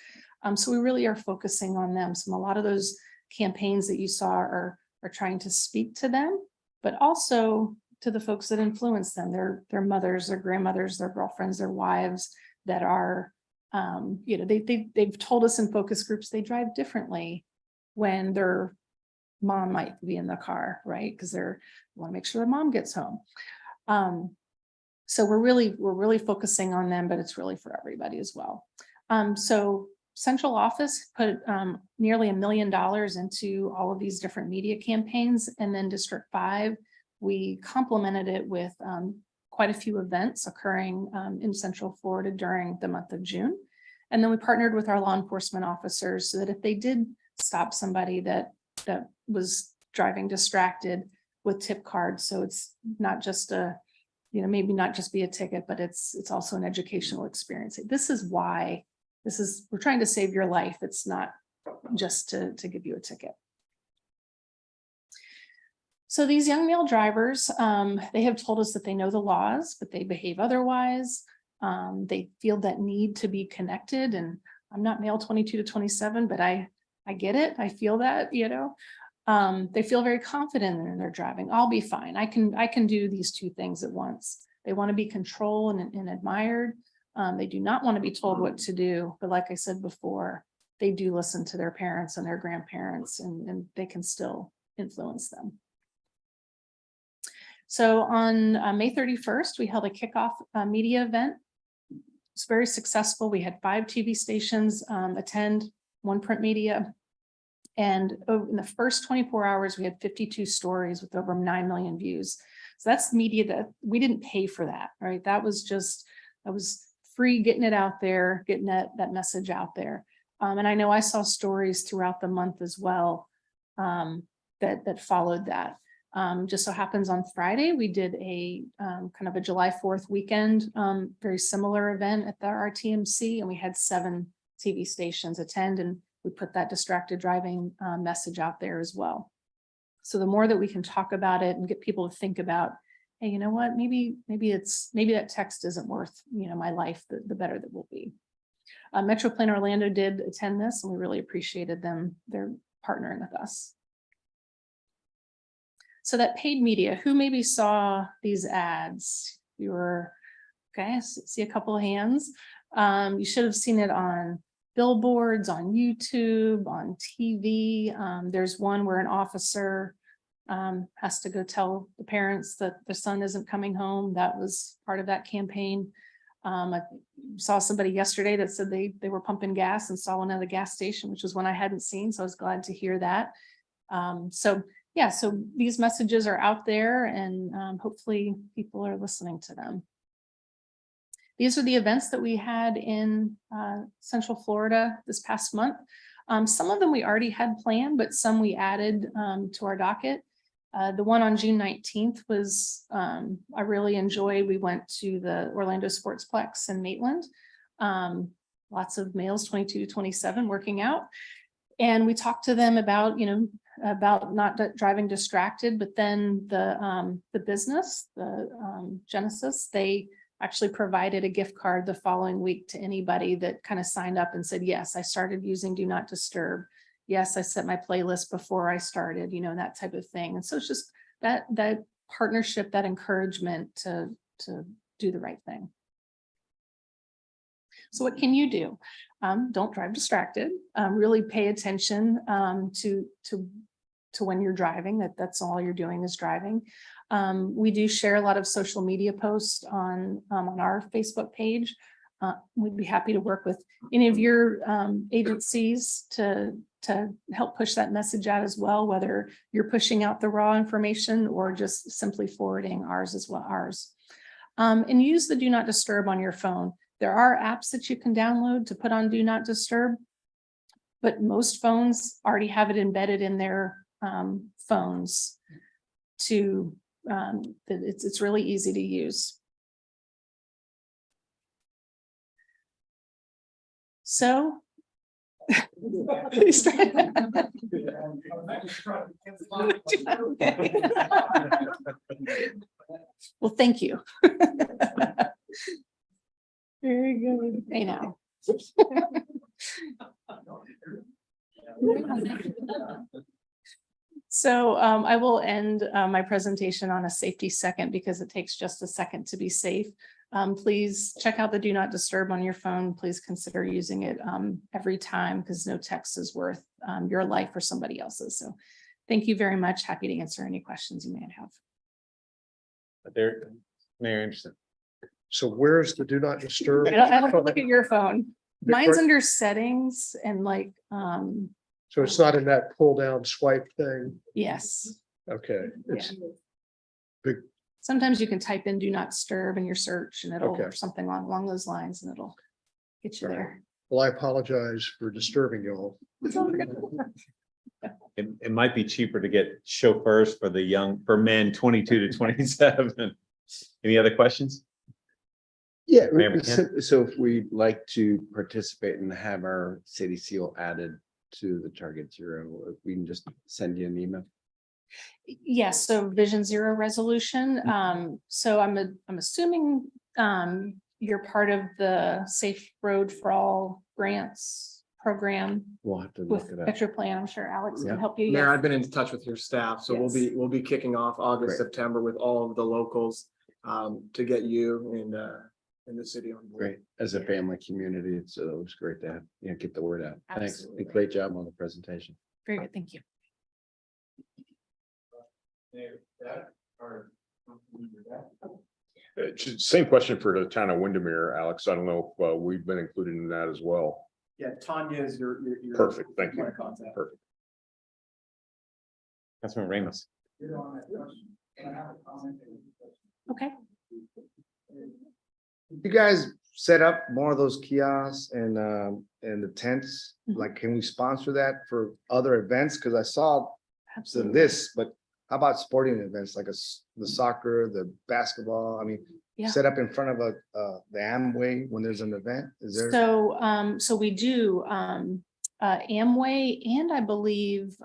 So we really are focusing on them. So a lot of those campaigns that you saw are trying to speak to them, but also to the folks that influence them, their mothers, their grandmothers, their girlfriends, their wives that are, they've told us in focus groups they drive differently when their mom might be in the car, right? Because they want to make sure their mom gets home. So we're really focusing on them, but it's really for everybody as well. So central office put nearly $1 million into all of these different media campaigns, and then District 5, we complemented it with quite a few events occurring in Central Florida during the month of June. And then we partnered with our law enforcement officers so that if they did stop somebody that was driving distracted with tip cards, so it's not just maybe not just be a ticket, but it's also an educational experience. This is why we're trying to save your life. It's not just to give you a ticket. So these young male drivers, they have told us that they know the laws, but they behave otherwise. They feel that need to be connected. And I'm not male 22 to 27, but I get it. I feel that, they feel very confident in their driving. I'll be fine. I can do these two things at once. They want to be controlled and admired. They do not want to be told what to do. But like I said before, they do listen to their parents and their grandparents, and they can still influence them. So on May 31st, we held a kickoff media event. It's very successful. We had 5 TV stations attend, 1 print media. And in the first 24 hours, we had 52 stories with over 9 million views. So that's media that we didn't pay for that, right? That was free, getting it out there, getting that message out there. And I know I saw stories throughout the month as well that followed that. Just so happens on Friday, we did a kind of a July 4th weekend, very similar event at the RTMC, and we had 7 TV stations attend, and we put that distracted driving message out there as well. So the more that we can talk about it and get people to think about, hey, you know what, maybe that text isn't worth, my life, the better that we'll be. Metro Plan Orlando did attend this, and we really appreciated them. They're partnering with us. So that paid media, who maybe saw these ads? You were, okay, see a couple of hands. You should have seen it on billboards, on YouTube, on TV. There's one where an officer has to go tell the parents that their son isn't coming home. That was part of that campaign. I saw somebody yesterday that said they were pumping gas and saw one at the gas station, which was one I hadn't seen. So I was glad to hear that. So these messages are out there, and hopefully people are listening to them. These are the events that we had in Central Florida this past month. Some of them we already had planned, but some we added to our docket. The one on June 19th was, I really enjoyed. We went to the Orlando Sportsplex in Maitland. Lots of males 22 to 27 working out. And we talked to them about, about not driving distracted, but then the business, the Genesis, they actually provided a gift card the following week to anybody that kind of signed up and said, yes, I started using Do Not Disturb. Yes, I set my playlist before I started, that type of thing. And so it's just that partnership, that encouragement to do the right thing. So what can you do? Don't drive distracted. Really pay attention to when you're driving. That's all you're doing is driving. We do share a lot of social media posts on our Facebook page. We'd be happy to work with any of your agencies to help push that message out as well, whether you're pushing out the raw information or just simply forwarding ours as well. And use the Do Not Disturb on your phone. There are apps that you can download to put on Do Not Disturb. but most phones already have it embedded in their phones to, that it's really easy to use. So. Please try. Well, thank you. Very good. I know. So I will end my presentation on a safety second because it takes just a second to be safe. Please check out the do not disturb on your phone. Please consider using it every time because no text is worth your life or somebody else's. So thank you very much. Happy to answer any questions you may have. There, Mayor Anderson. So where's the do not disturb? I don't have to look at your phone. Mine's under settings and like, So it's not in that pull down swipe thing? yes. Okay, it's big. Sometimes you can type in do not disturb in your search and it'll, Okay. or something along those lines and it'll get you there. Well, I apologize for disturbing you all. It might be cheaper to get chauffeurs for for men 22 to 27. Any other questions? Yeah, Mayor McKen? so if we'd like to participate and have our city seal added to the Target Zero, we can just send you an email. Yes, so Vision Zero resolution. So I'm assuming you're part of the Safe Road for All grants program We'll have to with look it up. Metro Plan. I'm sure Alex Yeah. can help you. Mayor, Yes. I've been in touch with your staff, so Yes. we'll be kicking off August, Great. September with all of the locals to get you in the city on board. Great. As a family community, it was great to have, get the word out. Thanks. Absolutely. Great job on the presentation. Very good. Thank you. Same question for the town of Windermere, Alex. I don't know if we've been included in that as well. Yeah, Tanya is your. Perfect, thank you. point of contact. Perfect. Councilman Ramos. Okay. You guys set up more of those kiosks and the tents, Mhm. like, can we sponsor that for other events? Cause I saw Absolutely. this, but how about sporting events like the soccer, the basketball? I mean, Yeah. set up in front of the Amway when there's an event, is there? So, so we do, Amway and I believe,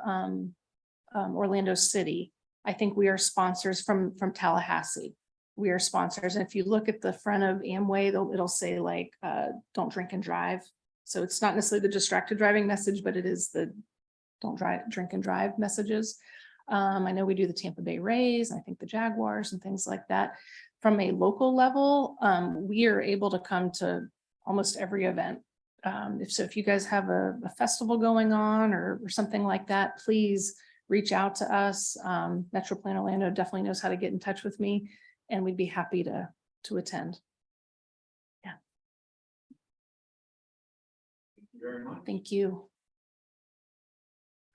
Orlando City. I think we are sponsors from Tallahassee. We are sponsors. And if you look at the front of Amway, it'll say like, don't drink and drive. So it's not necessarily the distracted driving message, but it is the don't drink and drive messages. I know we do the Tampa Bay Rays, I think the Jaguars and things like that. From a local level, we are able to come to almost every event. If you guys have a festival going on or something like that, please reach out to us. Metro Plan Orlando definitely knows how to get in touch with me and we'd be happy to attend. Yeah. Thank you.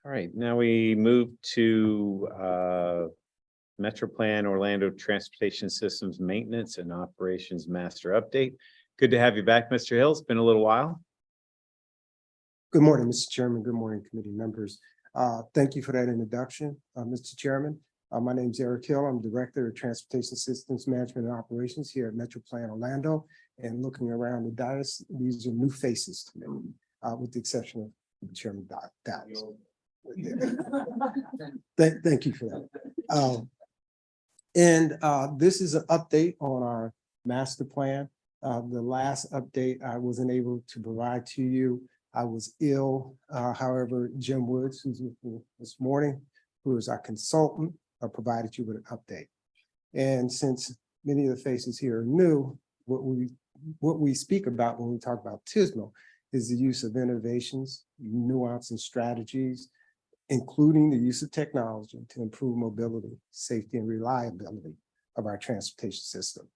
All right, now we move to Metro Plan Orlando Transportation Systems Maintenance and Operations Master Update. Good to have you back, Mr. Hill. It's been a little while. Good morning, Mr. Chairman. Good morning, committee members. Thank you for that introduction, Mr. Chairman. My name is Eric Hill. I'm Director of Transportation Systems Management and Operations here at Metro Plan Orlando. And looking around the dais, these are new faces to me, with the exception of Chairman Dallas. Thank you for that. This is an update on our master plan. The last update I wasn't able to provide to you. I was ill. However, Jim Woods, who's with me this morning, who is our consultant, provided you with an update. And since many of the faces here are new, what we speak about when we talk about TSM&O is the use of innovations, nuance, and strategies, including the use of technology to improve mobility, safety, and reliability of our transportation system.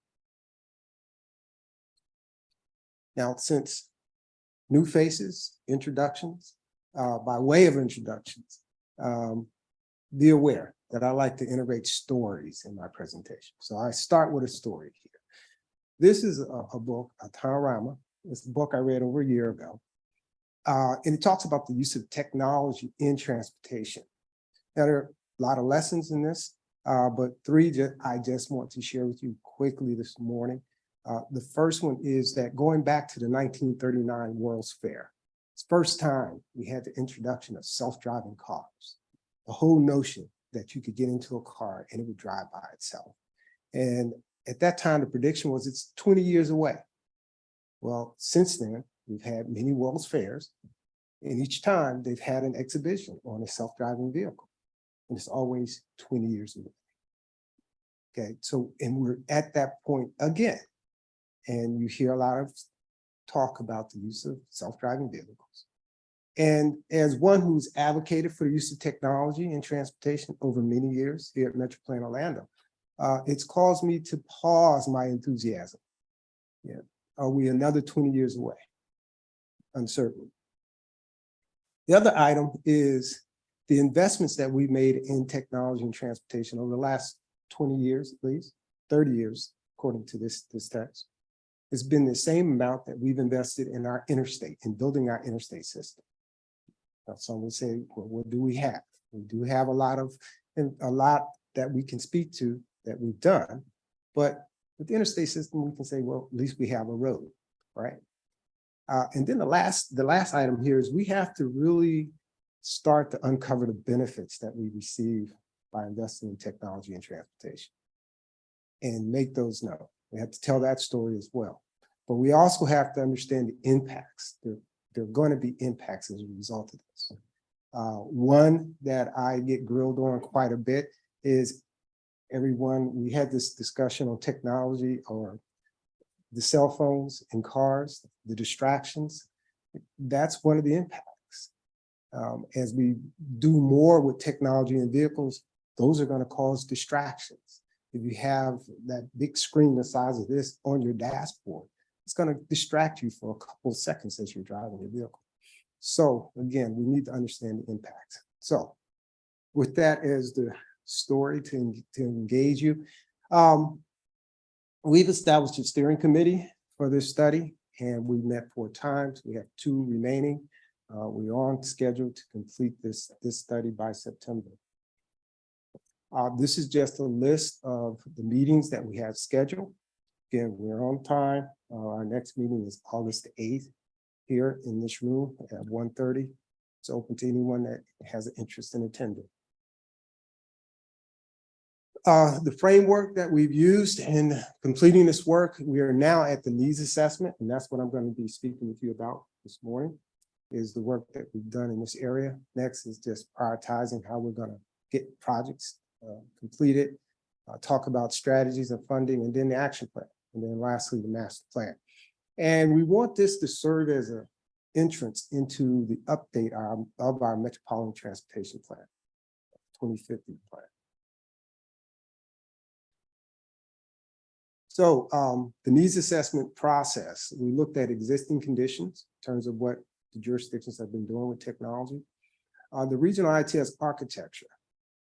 Now, since new faces, introductions, by way of introductions, be aware that I like to integrate stories in my presentation. So I start with a story here. This is a book, a panorama. It's a book I read over a year ago. And it talks about the use of technology in transportation. Now, there are a lot of lessons in this, but three I just want to share with you quickly this morning. The first one is that going back to the 1939 World's Fair, it's the first time we had the introduction of self-driving cars. The whole notion that you could get into a car and it would drive by itself. And at that time, the prediction was it's 20 years away. Well, since then, we've had many World's Fairs, and each time they've had an exhibition on a self-driving vehicle, and it's always 20 years away. Okay, so, and we're at that point again, and you hear a lot of talk about the use of self-driving vehicles. And as one who's advocated for the use of technology in transportation over many years here at Metro Plan Orlando, it's caused me to pause my enthusiasm. Yeah. Are we another 20 years away? Uncertain. The other item is the investments that we've made in technology and transportation over the last 20 years, at least 30 years, according to this text. It's been the same amount that we've invested in our interstate, in building our interstate system. Now, some will say, well, what do we have? We do have a lot that we can speak to that we've done, but with the interstate system, we can say, well, at least we have a road, right? And then the last item here is we have to really start to uncover the benefits that we receive by investing in technology and transportation and make those known. We have to tell that story as well. But we also have to understand the impacts. There are going to be impacts as a result of this. One that I get grilled on quite a bit is we had this discussion on technology or the cell phones in cars, the distractions. That's one of the impacts. As we do more with technology in vehicles, those are going to cause distractions. If you have that big screen the size of this on your dashboard, it's going to distract you for a couple of seconds as you're driving your vehicle. So again, we need to understand the impact. So with that as the story to engage you, we've established a steering committee for this study, and we met 4 times. We have 2 remaining. We are on schedule to complete this study by September. This is just a list of the meetings that we have scheduled. Again, we're on time. Our next meeting is August 8th here in this room at 1:30. It's open to anyone that has an interest in attending. The framework that we've used in completing this work, we are now at the needs assessment, and that's what I'm going to be speaking with you about this morning, is the work that we've done in this area. Next is just prioritizing how we're going to get projects completed, talk about strategies and funding, and then the action plan, and then lastly, the master plan. And we want this to serve as an entrance into the update of our Metropolitan Transportation Plan, 2050 plan. So the needs assessment process, we looked at existing conditions in terms of what the jurisdictions have been doing with technology. The regional ITS architecture,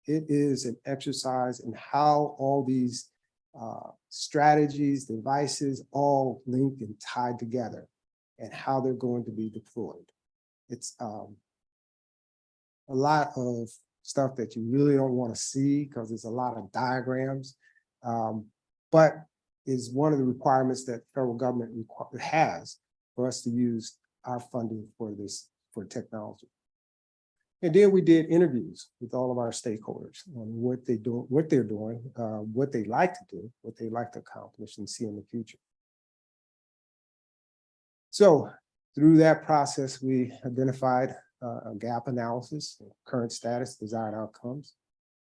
it is an exercise in how all these strategies, devices, all linked and tied together and how they're going to be deployed. It's a lot of stuff that you really don't want to see because there's a lot of diagrams, but is one of the requirements that federal government has for us to use our funding for technology. And then we did interviews with all of our stakeholders on what they're doing, what they like to do, what they like to accomplish and see in the future. So through that process, we identified a gap analysis, current status, desired outcomes,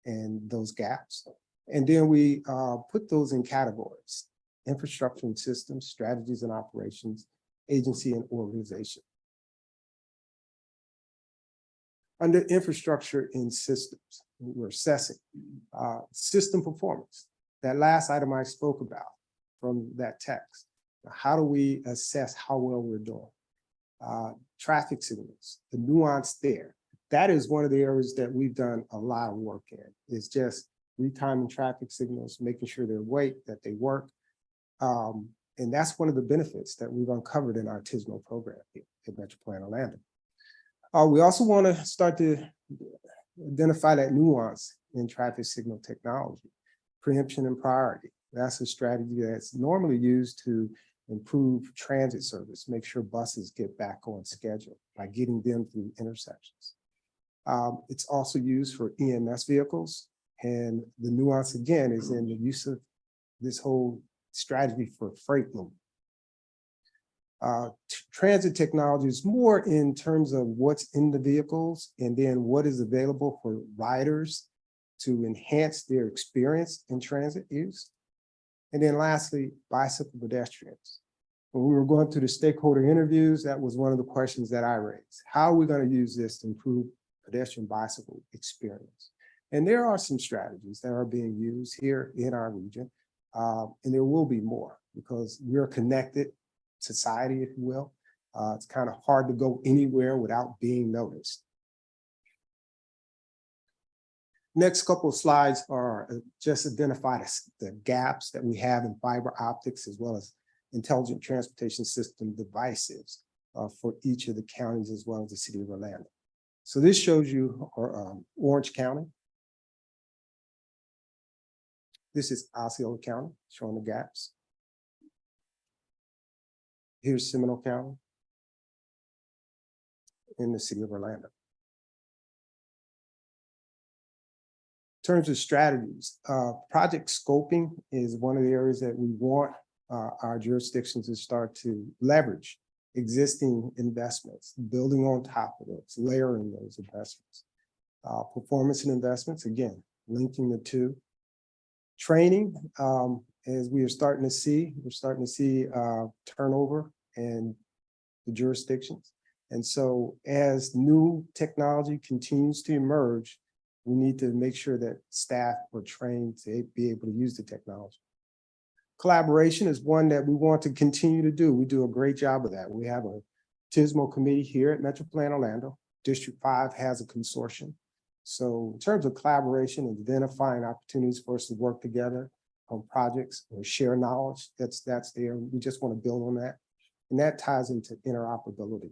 and those gaps. And then we put those in categories: infrastructure and systems, strategies and operations, agency and organization. Under infrastructure and systems, we're assessing system performance. That last item I spoke about from that text. How do we assess how well we're doing? Traffic signals, the nuance there. That is one of the areas that we've done a lot of work in. It's just retiming traffic signals, making sure they're awake, that they work. And that's one of the benefits that we've uncovered in our TSM&O program here at Metro Plan Orlando. We also want to start to identify that nuance in traffic signal technology, preemption and priority. That's a strategy that's normally used to improve transit service, make sure buses get back on schedule by getting them through intersections. It's also used for EMS vehicles. And the nuance again is in the use of this whole strategy for freight movement. Transit technology is more in terms of what's in the vehicles and then what is available for riders to enhance their experience in transit use. And then lastly, bicycle pedestrians. When we were going through the stakeholder interviews, that was one of the questions that I raised. How are we going to use this to improve pedestrian bicycle experience? And there are some strategies that are being used here in our region, and there will be more because we're a connected society, if you will. It's kind of hard to go anywhere without being noticed. Next couple of slides are just identify the gaps that we have in fiber optics as well as intelligent transportation system devices for each of the counties as well as the city of Orlando. So this shows you Orange County. This is Osceola County, showing the gaps. Here's Seminole County in the city of Orlando. In terms of strategies, project scoping is one of the areas that we want our jurisdictions to start to leverage existing investments, building on top of those, layering those investments. Performance and investments, again, linking the two. Training, as we are starting to see, turnover in the jurisdictions. And so as new technology continues to emerge, we need to make sure that staff are trained to be able to use the technology. Collaboration is one that we want to continue to do. We do a great job of that. We have a TSM&O committee here at Metro Plan Orlando. District 5 has a consortium. So in terms of collaboration and identifying opportunities for us to work together on projects or share knowledge, that's there. We just want to build on that. And that ties into interoperability.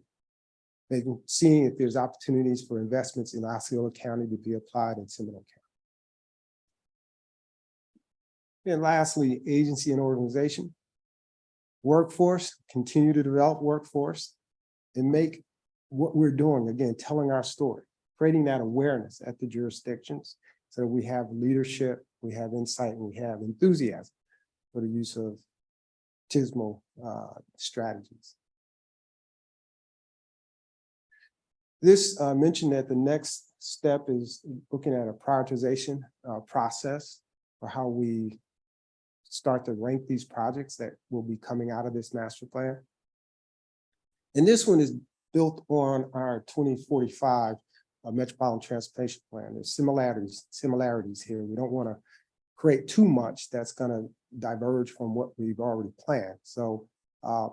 Seeing if there's opportunities for investments in Osceola County to be applied in Seminole County. And lastly, agency and organization. Workforce, continue to develop workforce and make what we're doing, again, telling our story, creating that awareness at the jurisdictions so that we have leadership, we have insight, and we have enthusiasm for the use of TSM&O strategies. This mentioned that the next step is looking at a prioritization process for how we start to rank these projects that will be coming out of this master plan. And this one is built on our 2045 Metropolitan Transportation Plan. There's similarities here. We don't want to create too much that's going to diverge from what we've already planned. So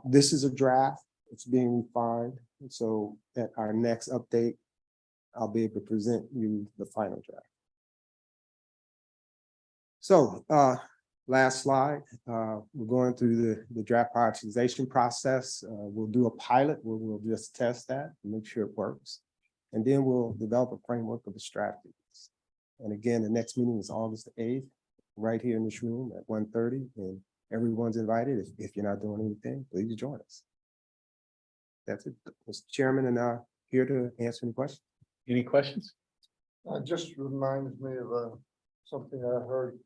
this is a draft. It's being refined. And so at our next update, I'll be able to present you the final draft. So last slide, we're going through the draft prioritization process. We'll do a pilot where we'll just test that and make sure it works. And then we'll develop a framework of the strategies. And again, the next meeting is August 8th, right here in this room at 1:30. And everyone's invited. If you're not doing anything, please join us. That's it, Mr. Chairman, and here to answer any questions. Any questions? Just reminds me of something I heard.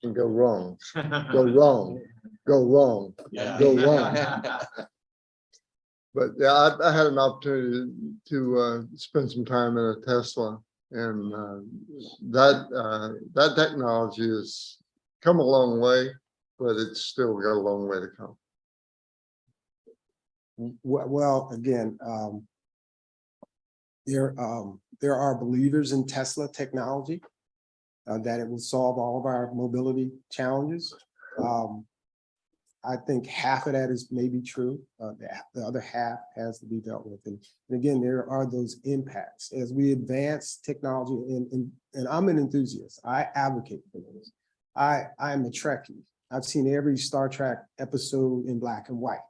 Can go wrong, go wrong, go wrong, go wrong. But yeah, I had an opportunity to spend some time in a Tesla, and that technology has come a long way, but it's still got a long way to come. Well, again, there are believers in Tesla technology, that it will solve all of our mobility challenges. I think half of that is maybe true. The other half has to be dealt with. And again, there are those impacts as we advance technology. And I'm an enthusiast. I advocate for this. I'm a Trekkie. I've seen every Star Trek episode in black and white.